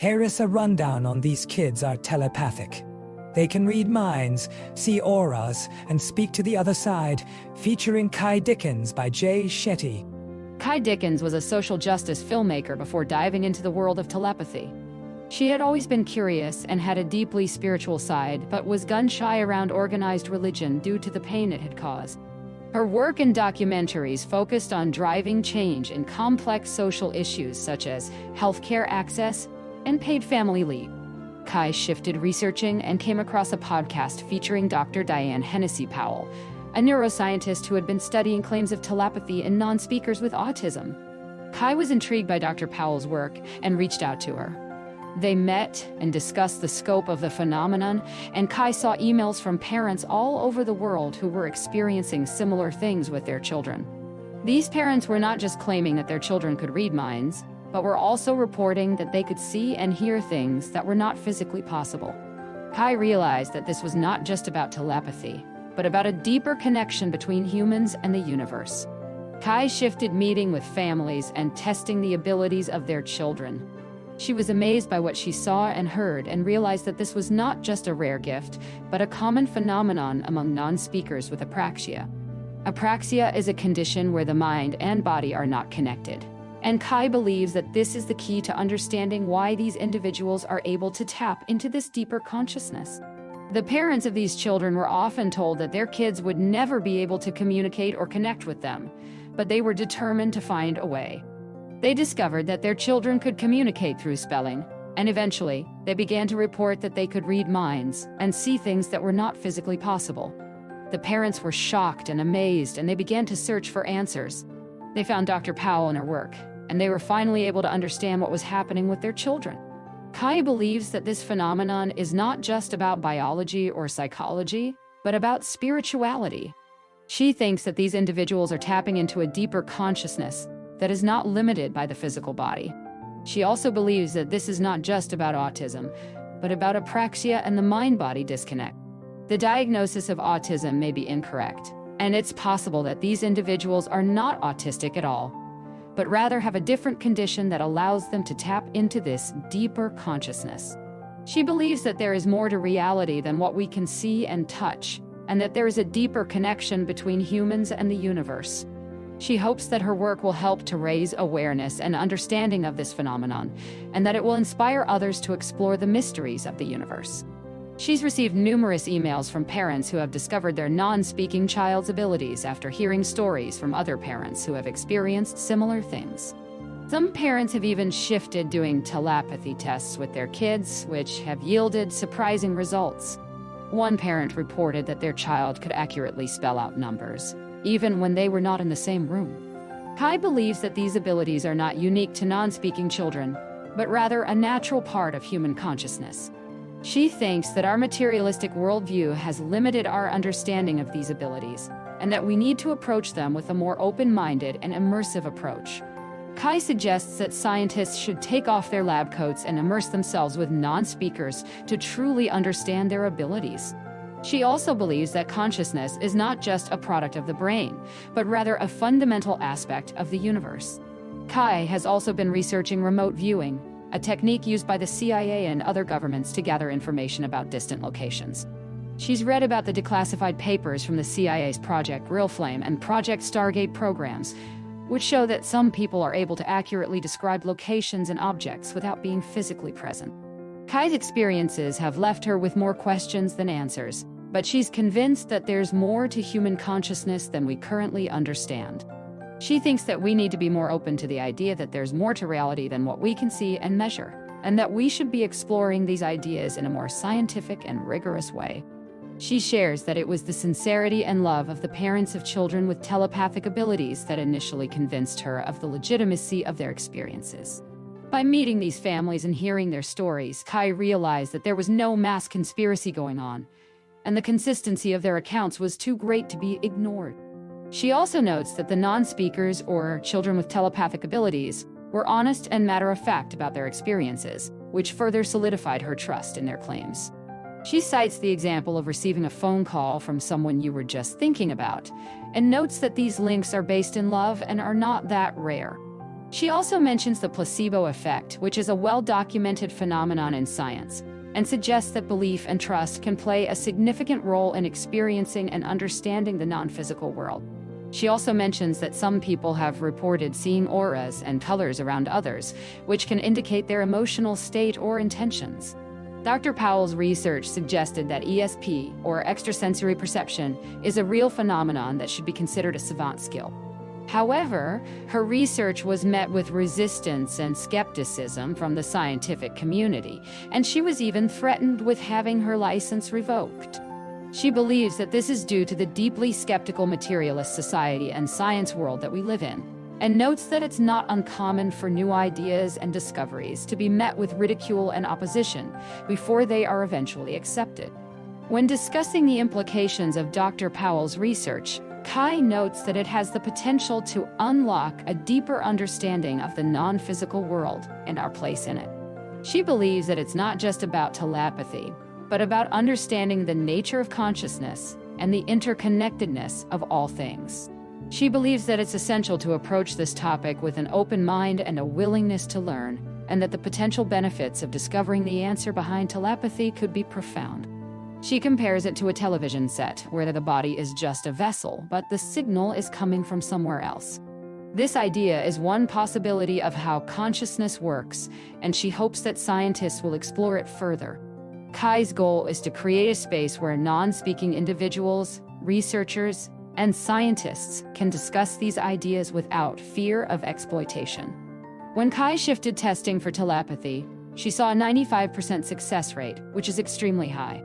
Here is a rundown on these kids are telepathic. They can read minds, see auras, and speak to the other side, featuring Ky Dickens by Jay Shetty. Ky Dickens was a social justice filmmaker before diving into the world of telepathy. She had always been curious and had a deeply spiritual side, but was gun-shy around organized religion due to the pain it had caused. Her work in documentaries focused on driving change in complex social issues such as healthcare access and paid family leave. Ky shifted researching and came across a podcast featuring Doctor Diane Hennessey-Powell, a neuroscientist who had been studying claims of telepathy in non-speakers with autism. Ky was intrigued by Dr. Powell's work and reached out to her. They met and discussed the scope of the phenomenon, and Ky saw emails from parents all over the world who were experiencing similar things with their children. These parents were not just claiming that their children could read minds, but were also reporting that they could see and hear things that were not physically possible. Ky realized that this was not just about telepathy, but about a deeper connection between humans and the universe. Ky shifted meeting with families and testing the abilities of their children. She was amazed by what she saw and heard and realized that this was not just a rare gift, but a common phenomenon among non-speakers with apraxia. Apraxia is a condition where the mind and body are not connected. And Ky believes that this is the key to understanding why these individuals are able to tap into this deeper consciousness. The parents of these children were often told that their kids would never be able to communicate or connect with them, but they were determined to find a way. They discovered that their children could communicate through spelling, and eventually, they began to report that they could read minds and see things that were not physically possible. The parents were shocked and amazed, and they began to search for answers. They found Dr. Powell in her work, and they were finally able to understand what was happening with their children. Ky believes that this phenomenon is not just about biology or psychology, but about spirituality. She thinks that these individuals are tapping into a deeper consciousness that is not limited by the physical body. She also believes that this is not just about autism, but about apraxia and the mind-body disconnect. The diagnosis of autism may be incorrect, and it's possible that these individuals are not autistic at all, but rather have a different condition that allows them to tap into this deeper consciousness. She believes that there is more to reality than what we can see and touch, and that there is a deeper connection between humans and the universe. She hopes that her work will help to raise awareness and understanding of this phenomenon, and that it will inspire others to explore the mysteries of the universe. She's received numerous emails from parents who have discovered their non-speaking child's abilities after hearing stories from other parents who have experienced similar things. Some parents have even shifted doing telepathy tests with their kids, which have yielded surprising results. One parent reported that their child could accurately spell out numbers, even when they were not in the same room. Ky believes that these abilities are not unique to non-speaking children, but rather a natural part of human consciousness. She thinks that our materialistic worldview has limited our understanding of these abilities, and that we need to approach them with a more open-minded and immersive approach. Ky suggests that scientists should take off their lab coats and immerse themselves with non-speakers to truly understand their abilities. She also believes that consciousness is not just a product of the brain, but rather a fundamental aspect of the universe. Ky has also been researching remote viewing, a technique used by the CIA and other governments to gather information about distant locations. She's read about the declassified papers from the CIA's Project Real Flame and Project Stargate programs, which show that some people are able to accurately describe locations and objects without being physically present. Ky's experiences have left her with more questions than answers, but she's convinced that there's more to human consciousness than we currently understand. She thinks that we need to be more open to the idea that there's more to reality than what we can see and measure, and that we should be exploring these ideas in a more scientific and rigorous way. She shares that it was the sincerity and love of the parents of children with telepathic abilities that initially convinced her of the legitimacy of their experiences. By meeting these families and hearing their stories, Ky realized that there was no mass conspiracy going on, and the consistency of their accounts was too great to be ignored. She also notes that the non-speakers, or children with telepathic abilities, were honest and matter-of-fact about their experiences, which further solidified her trust in their claims. She cites the example of receiving a phone call from someone you were just thinking about, and notes that these links are based in love and are not that rare. She also mentions the placebo effect, which is a well-documented phenomenon in science, and suggests that belief and trust can play a significant role in experiencing and understanding the non-physical world. She also mentions that some people have reported seeing auras and colors around others, which can indicate their emotional state or intentions. Dr. Powell's research suggested that ESP, or extrasensory perception, is a real phenomenon that should be considered a savant skill. However, her research was met with resistance and skepticism from the scientific community, and she was even threatened with having her license revoked. She believes that this is due to the deeply skeptical materialist society and science world that we live in, and notes that it's not uncommon for new ideas and discoveries to be met with ridicule and opposition before they are eventually accepted. When discussing the implications of Dr. Powell's research, Ky notes that it has the potential to unlock a deeper understanding of the non-physical world and our place in it. She believes that it's not just about telepathy, but about understanding the nature of consciousness and the interconnectedness of all things. She believes that it's essential to approach this topic with an open mind and a willingness to learn, and that the potential benefits of discovering the answer behind telepathy could be profound. She compares it to a television set, where the body is just a vessel, but the signal is coming from somewhere else. This idea is one possibility of how consciousness works, and she hopes that scientists will explore it further. Ky's goal is to create a space where non-speaking individuals, researchers, and scientists can discuss these ideas without fear of exploitation. When Ky shifted testing for telepathy, she saw a 95% success rate, which is extremely high.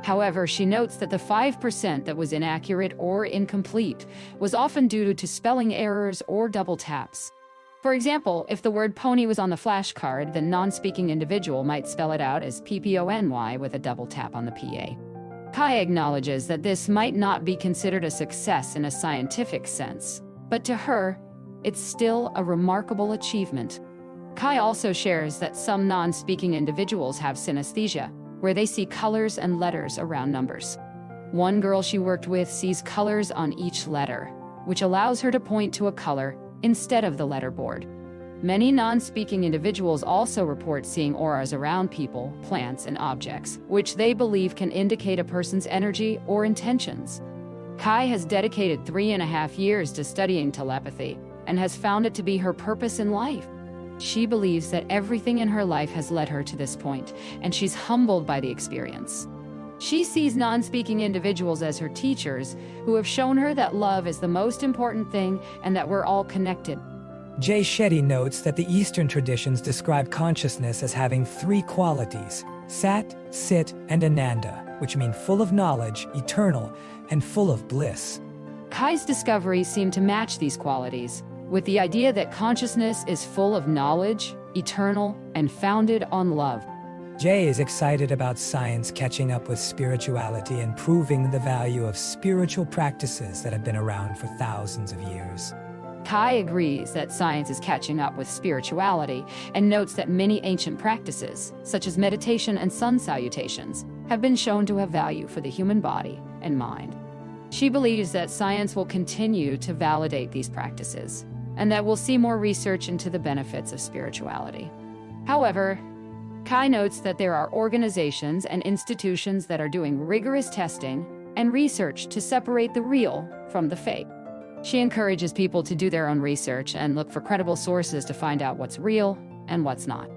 However, she notes that the 5% that was inaccurate or incomplete was often due to spelling errors or double taps. For example, if the word pony was on the flashcard, the non-speaking individual might spell it out as PPONY with a double tap on the PA. Ky acknowledges that this might not be considered a success in a scientific sense, but to her, it's still a remarkable achievement. Ky also shares that some non-speaking individuals have synesthesia, where they see colors and letters around numbers. One girl she worked with sees colors on each letter, which allows her to point to a color instead of the letterboard. Many non-speaking individuals also report seeing auras around people, plants, and objects, which they believe can indicate a person's energy or intentions. Ky has dedicated 3.5 years to studying telepathy and has found it to be her purpose in life. She believes that everything in her life has led her to this point, and she's humbled by the experience. She sees non-speaking individuals as her teachers, who have shown her that love is the most important thing and that we're all connected. Jay Shetty notes that the Eastern traditions describe consciousness as having 3 qualities: Sat, Sit, and Ananda, which mean full of knowledge, eternal, and full of bliss. Ky's discoveries seem to match these qualities, with the idea that consciousness is full of knowledge, eternal, and founded on love. Jay is excited about science catching up with spirituality and proving the value of spiritual practices that have been around for thousands of years. Ky agrees that science is catching up with spirituality and notes that many ancient practices, such as meditation and sun salutations, have been shown to have value for the human body and mind. She believes that science will continue to validate these practices, and that we'll see more research into the benefits of spirituality. However, Ky notes that there are organizations and institutions that are doing rigorous testing and research to separate the real from the fake. She encourages people to do their own research and look for credible sources to find out what's real and what's not.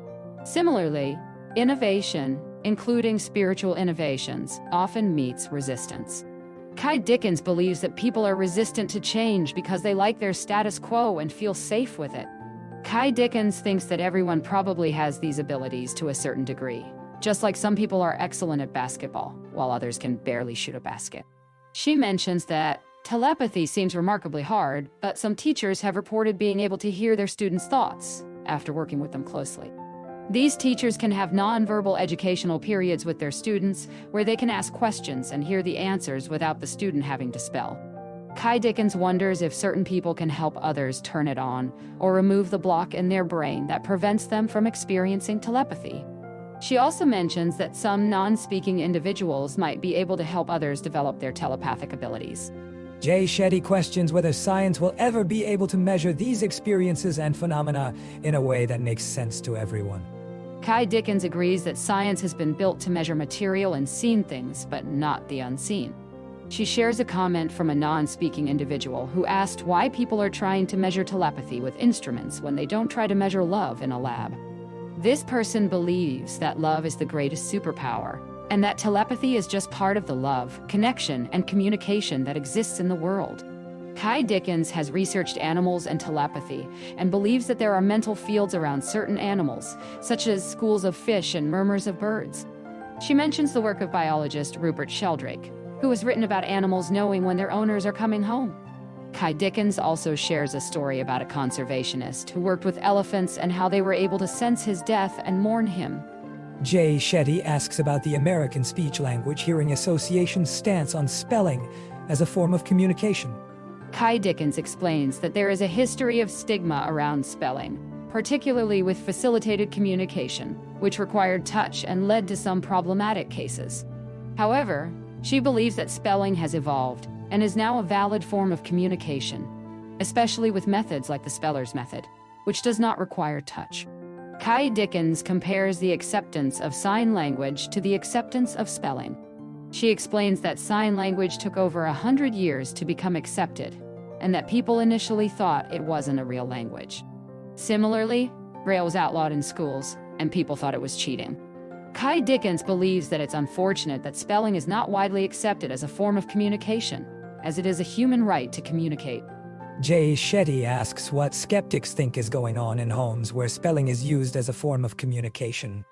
Similarly, innovation, including spiritual innovations, often meets resistance. Ky Dickens believes that people are resistant to change because they like their status quo and feel safe with it. Ky Dickens thinks that everyone probably has these abilities to a certain degree, just like some people are excellent at basketball, while others can barely shoot a basket. She mentions that telepathy seems remarkably hard, but some teachers have reported being able to hear their students' thoughts after working with them closely. These teachers can have nonverbal educational periods with their students where they can ask questions and hear the answers without the student having to spell. Ky Dickens wonders if certain people can help others turn it on or remove the block in their brain that prevents them from experiencing telepathy. She also mentions that some non-speaking individuals might be able to help others develop their telepathic abilities. Jay Shetty questions whether science will ever be able to measure these experiences and phenomena in a way that makes sense to everyone. Ky Dickens agrees that science has been built to measure material and seen things, but not the unseen. She shares a comment from a non-speaking individual who asked why people are trying to measure telepathy with instruments when they don't try to measure love in a lab. This person believes that love is the greatest superpower, and that telepathy is just part of the love, connection, and communication that exists in the world. Ky Dickens has researched animals and telepathy and believes that there are mental fields around certain animals, such as schools of fish and murmurs of birds. She mentions the work of biologist Rupert Sheldrake, who has written about animals knowing when their owners are coming home. Ky Dickens also shares a story about a conservationist who worked with elephants and how they were able to sense his death and mourn him. Jay Shetty asks about the American Speech Language Hearing Association's stance on spelling as a form of communication. Ky Dickens explains that there is a history of stigma around spelling, particularly with facilitated communication, which required touch and led to some problematic cases. However, she believes that spelling has evolved and is now a valid form of communication, especially with methods like the speller's method, which does not require touch. Ky Dickens compares the acceptance of sign language to the acceptance of spelling. She explains that sign language took over 100 years to become accepted, and that people initially thought it wasn't a real language. Similarly, Braille was outlawed in schools, and people thought it was cheating. Ky Dickens believes that it's unfortunate that spelling is not widely accepted as a form of communication, as it is a human right to communicate. Jay Shetty asks what skeptics think is going on in homes where spelling is used as a form of communication.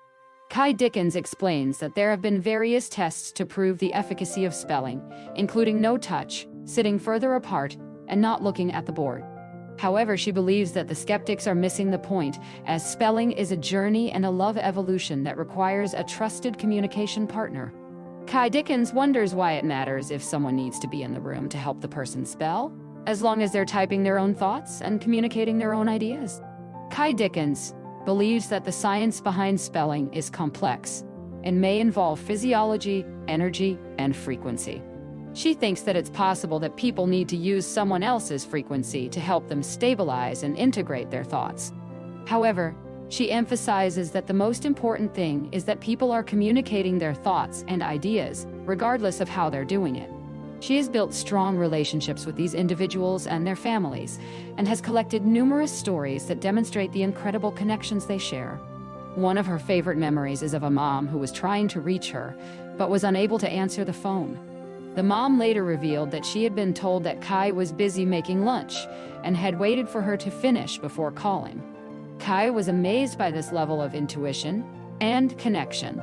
Ky Dickens explains that there have been various tests to prove the efficacy of spelling, including no touch, sitting further apart, and not looking at the board. However, she believes that the skeptics are missing the point, as spelling is a journey and a love evolution that requires a trusted communication partner. Ky Dickens wonders why it matters if someone needs to be in the room to help the person spell, as long as they're typing their own thoughts and communicating their own ideas. Ky Dickens believes that the science behind spelling is complex and may involve physiology, energy, and frequency. She thinks that it's possible that people need to use someone else's frequency to help them stabilize and integrate their thoughts. However, she emphasizes that the most important thing is that people are communicating their thoughts and ideas, regardless of how they're doing it. She has built strong relationships with these individuals and their families, and has collected numerous stories that demonstrate the incredible connections they share. One of her favorite memories is of a mom who was trying to reach her, but was unable to answer the phone. The mom later revealed that she had been told that Ky was busy making lunch, and had waited for her to finish before calling. Ky was amazed by this level of intuition and connection.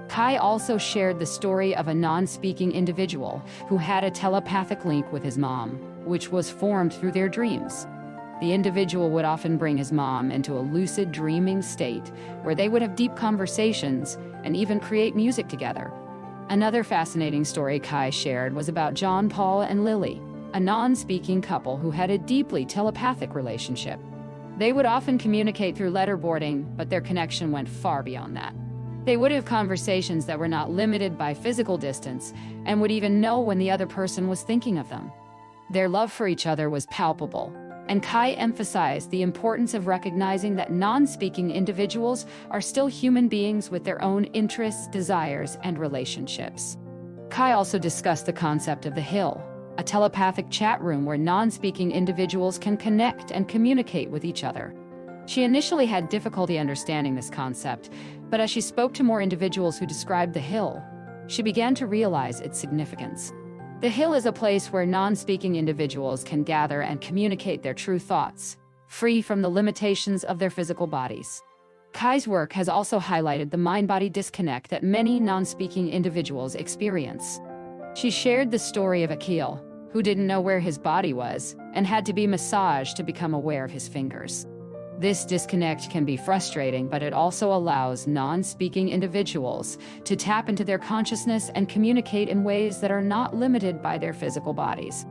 Ky also shared the story of a non-speaking individual who had a telepathic link with his mom, which was formed through their dreams. The individual would often bring his mom into a lucid dreaming state where they would have deep conversations and even create music together. Another fascinating story Ky shared was about John Paul and Lily, a non-speaking couple who had a deeply telepathic relationship. They would often communicate through letterboarding, but their connection went far beyond that. They would have conversations that were not limited by physical distance, and would even know when the other person was thinking of them. Their love for each other was palpable, and Ky emphasized the importance of recognizing that non-speaking individuals are still human beings with their own interests, desires, and relationships. Ky also discussed the concept of the Hill, a telepathic chat room where non-speaking individuals can connect and communicate with each other. She initially had difficulty understanding this concept, but as she spoke to more individuals who described the Hill, she began to realize its significance. The Hill is a place where non-speaking individuals can gather and communicate their true thoughts, free from the limitations of their physical bodies. Ky's work has also highlighted the mind-body disconnect that many non-speaking individuals experience. She shared the story of Akil, who didn't know where his body was and had to be massaged to become aware of his fingers. This disconnect can be frustrating, but it also allows non-speaking individuals to tap into their consciousness and communicate in ways that are not limited by their physical bodies.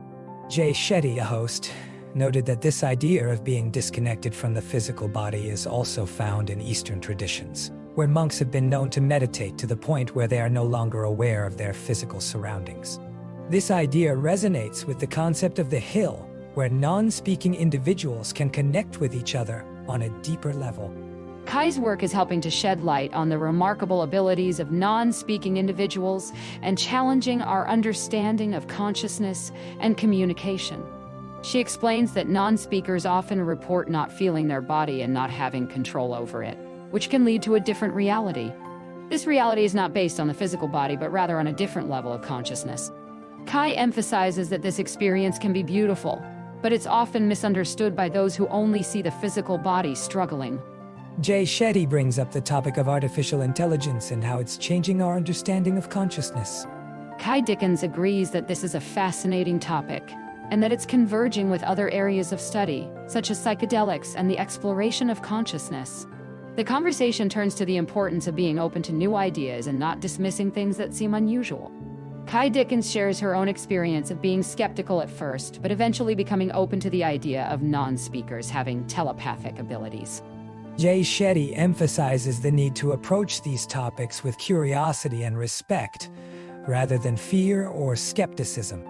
Jay Shetty, a host, noted that this idea of being disconnected from the physical body is also found in Eastern traditions, where monks have been known to meditate to the point where they are no longer aware of their physical surroundings. This idea resonates with the concept of the hill, where non-speaking individuals can connect with each other on a deeper level. Ky's work is helping to shed light on the remarkable abilities of non-speaking individuals and challenging our understanding of consciousness and communication. She explains that non-speakers often report not feeling their body and not having control over it, which can lead to a different reality. This reality is not based on the physical body, but rather on a different level of consciousness. Ky emphasizes that this experience can be beautiful, but it's often misunderstood by those who only see the physical body struggling. Jay Shetty brings up the topic of artificial intelligence and how it's changing our understanding of consciousness. Ky Dickens agrees that this is a fascinating topic, and that it's converging with other areas of study, such as psychedelics and the exploration of consciousness. The conversation turns to the importance of being open to new ideas and not dismissing things that seem unusual. Ky Dickens shares her own experience of being skeptical at first, but eventually becoming open to the idea of non-speakers having telepathic abilities. Jay Shetty emphasizes the need to approach these topics with curiosity and respect, rather than fear or skepticism.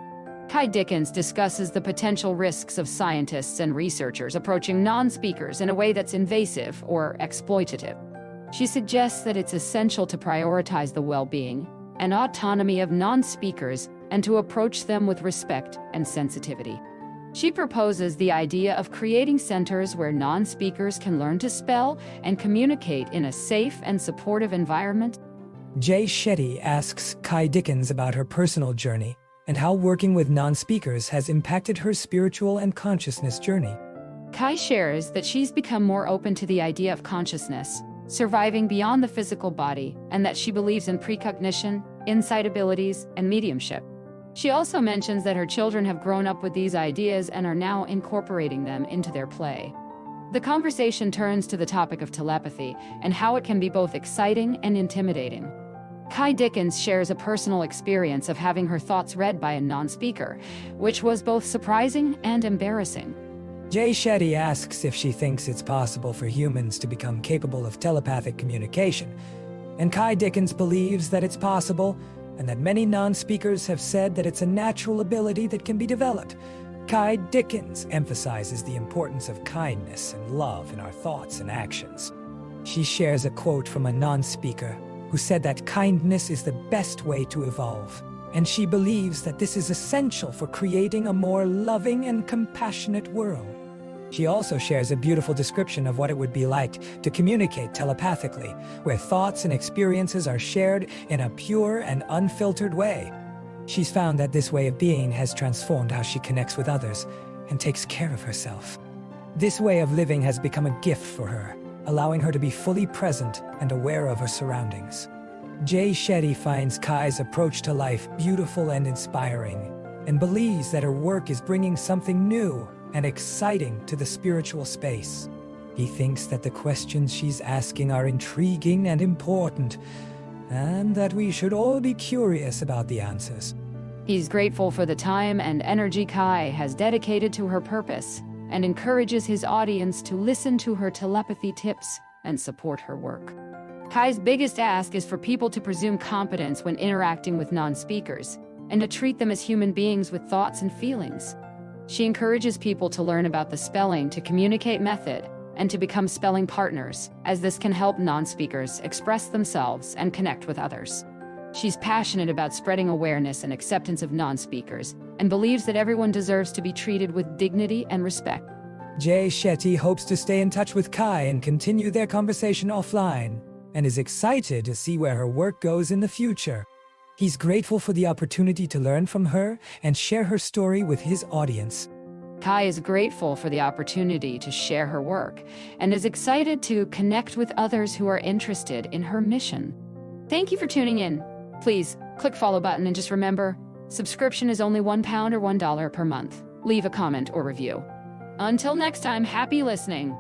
Ky Dickens discusses the potential risks of scientists and researchers approaching non-speakers in a way that's invasive or exploitative. She suggests that it's essential to prioritize the well-being and autonomy of non-speakers and to approach them with respect and sensitivity. She proposes the idea of creating centers where non-speakers can learn to spell and communicate in a safe and supportive environment. Jay Shetty asks Ky Dickens about her personal journey and how working with non-speakers has impacted her spiritual and consciousness journey. Ky shares that she's become more open to the idea of consciousness, surviving beyond the physical body, and that she believes in precognition, insight abilities, and mediumship. She also mentions that her children have grown up with these ideas and are now incorporating them into their play. The conversation turns to the topic of telepathy and how it can be both exciting and intimidating. Ky Dickens shares a personal experience of having her thoughts read by a non-speaker, which was both surprising and embarrassing. Jay Shetty asks if she thinks it's possible for humans to become capable of telepathic communication, and Ky Dickens believes that it's possible, and that many non-speakers have said that it's a natural ability that can be developed. Ky Dickens emphasizes the importance of kindness and love in our thoughts and actions. She shares a quote from a non-speaker who said that kindness is the best way to evolve, and she believes that this is essential for creating a more loving and compassionate world. She also shares a beautiful description of what it would be like to communicate telepathically, where thoughts and experiences are shared in a pure and unfiltered way. She's found that this way of being has transformed how she connects with others and takes care of herself. This way of living has become a gift for her, allowing her to be fully present and aware of her surroundings. Jay Shetty finds Ky's approach to life beautiful and inspiring, and believes that her work is bringing something new and exciting to the spiritual space. He thinks that the questions she's asking are intriguing and important, and that we should all be curious about the answers. He's grateful for the time and energy Ky has dedicated to her purpose, and encourages his audience to listen to her telepathy tips and support her work. Ky's biggest ask is for people to presume competence when interacting with non-speakers, and to treat them as human beings with thoughts and feelings. She encourages people to learn about the spelling to communicate method and to become spelling partners, as this can help non-speakers express themselves and connect with others. She's passionate about spreading awareness and acceptance of non-speakers, and believes that everyone deserves to be treated with dignity and respect. Jay Shetty hopes to stay in touch with Ky and continue their conversation offline, and is excited to see where her work goes in the future. He's grateful for the opportunity to learn from her and share her story with his audience. Ky is grateful for the opportunity to share her work and is excited to connect with others who are interested in her mission. Thank you for tuning in. Please click follow button, and just remember, subscription is only £1 or $1 per month. Leave a comment or review. Until next time, happy listening.